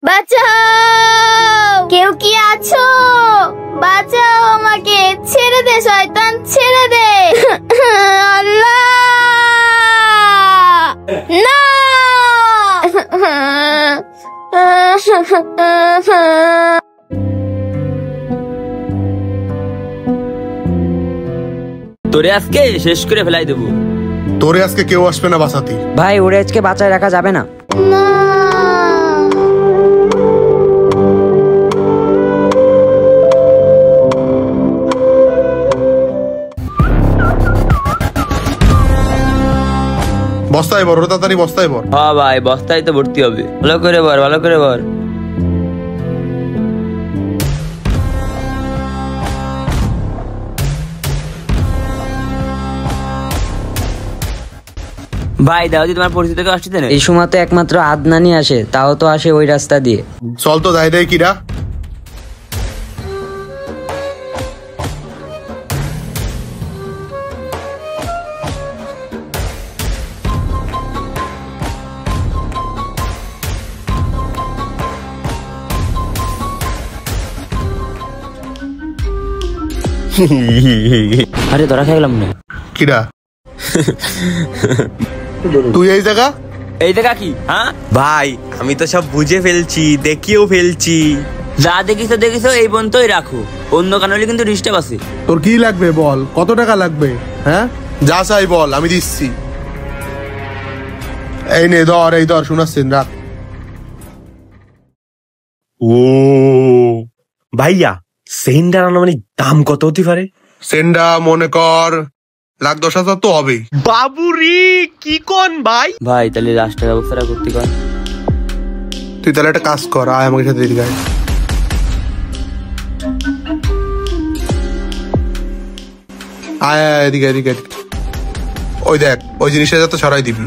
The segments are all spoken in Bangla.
বাঁচাও, কেউ কি আছো? বাঁচাও আমাকে, ছেড়ে দে শয়তান, ছেড়ে দে। আল্লাহ না। তোরে আজকে শেষ করে ফেলাই দেবো। তোরে আজকে কেউ আসবে না বাঁচাতে। ভাই ওরে আজকে বাঁচায় রাখা যাবে না। না বস্তায় ভর, তাড়াতাড়ি বস্তায় ভর। হ্যাঁ ভাই, বস্তায় তো ভর্তি হবে। ভালো করে ভর, ভালো করে ভর। ভাই দাও, তোমার পরিচিত কেউ আসছে না? এই সময় তো একমাত্র আদনানি আসে, তাও তো আসে ওই রাস্তা দিয়ে। চল তো যাই দেয় কিরা। আরে ধরা খাই গেলাম না। কিরা তুই এই জায়গা? এই দেখা কি? হ্যাঁ ভাই আমি তো সব বুঝে ফেলছি, দেখিও ফেলছি। যা দেখিছো দেখিছো, এই পর্যন্তই রাখো। অন্য কানলে কিন্তু ডিস্টার্ব আছে। তোর কি লাগবে বল, কত টাকা লাগবে? হ্যাঁ যা চাই বল, আমি দিচ্ছি। এই নে ধর, এই ধর, শোনাচ্ছেন রাখ। ও ভাইয়া, সেন্টার আনুমানিক দাম কত হতে পারে? সেন্ডা মনে কর 1,10,000 তো হবেই। বাবুরি কি কোন ভাই? ভাই তাহলে লাস্টের ব্যবস্থাটা করতে কর। তুই তাহলে একটা কাজ কর, আয় আমাকে সাথে এদিকে আয়। আয় আয়, এদিকে এদিকে এদিকে। ওই দেখ, ওই জিনিসটা যাতে সরাই দিবি,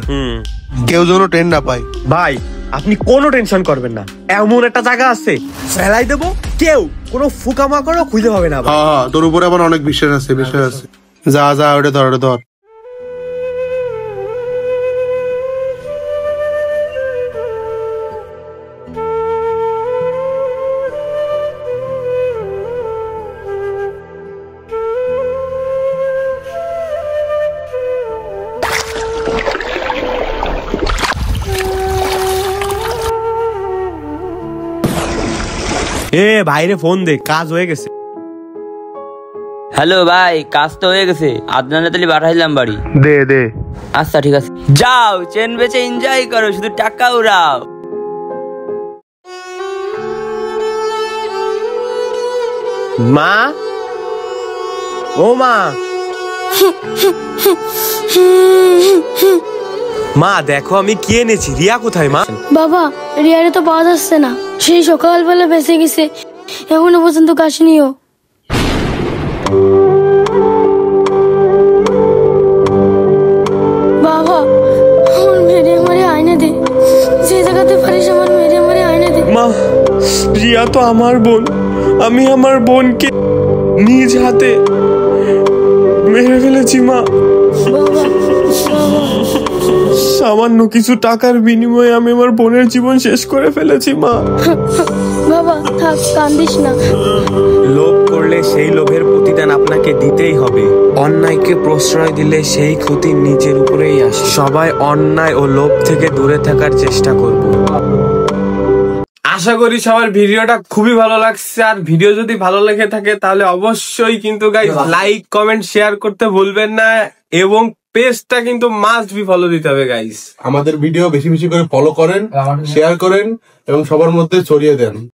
কেউ যেন ট্রেন না পায়। ভাই আপনি কোনো টেনশন করবেন না, এমন একটা জায়গা আছে ফেলাই দেবো, কেউ কোনো ফুকামা করো খুঁজে পাবে না। হ্যাঁ হ্যাঁ, তোর উপরে আমার অনেক বিশ্বাস আছে, বিশ্বাস আছে। যা যা, ওটা ধর, ওটা ধর। এ ভাইরে ফোন দে, কাজ হয়ে গেছে। হ্যালো ভাই, কাজ তো হয়ে গেছে। আদনানে তাহলে পাঠাইলাম বাড়ি। দে দে। আচ্ছা ঠিক আছে, যাও চেন বেচে এনজয় করো, শুধু টাকা উড়াও। মা, ও মা, মা দেখো আমি কি এনেছি। রিয়া কোথায় মা? বাবা, রিয়ারে তো পাওয়া যাচ্ছে না। সেই সকালবেলা বেঁচে গেছে, এখনো পর্যন্ত কাশিনিও। বাবা, আমার মেরে মারে আয়না দে, যে জায়গাতে পারিস আমার মেরে মারে আয়না দে। মা, রিয়া তো আমার বোন, আমি আমার বোনকে নিজ হাতে মেরে ফেলেছি মা। বাবা, সামান্য কিছু টাকার বিনিময়ে আমি আমার বোনের জীবন শেষ করে ফেলেছি মা। বাবা থাক, কান্দিস না। লোভ করলে সেই লোভের প্রতিদান আপনাকে দিতেই হবে। অন্যায়কে প্রশ্রয় দিলে সেই ক্ষতি নিজের উপরেই আসে। সবাই অন্যায় ও লোভ থেকে দূরে থাকার চেষ্টা করব। আশা করি সবার ভিডিওটা খুবই ভালো লাগছে। আর ভিডিও যদি ভালো লেগে থাকে তাহলে অবশ্যই কিন্তু গাইস লাইক কমেন্ট শেয়ার করতে ভুলবেন না, এবং পেজটা কিন্তু মাস্ট বি ফলো দিতে হবে গাইস। আমাদের ভিডিও বেশি বেশি করে ফলো করেন, শেয়ার করেন এবং সবার মধ্যে ছড়িয়ে দেন।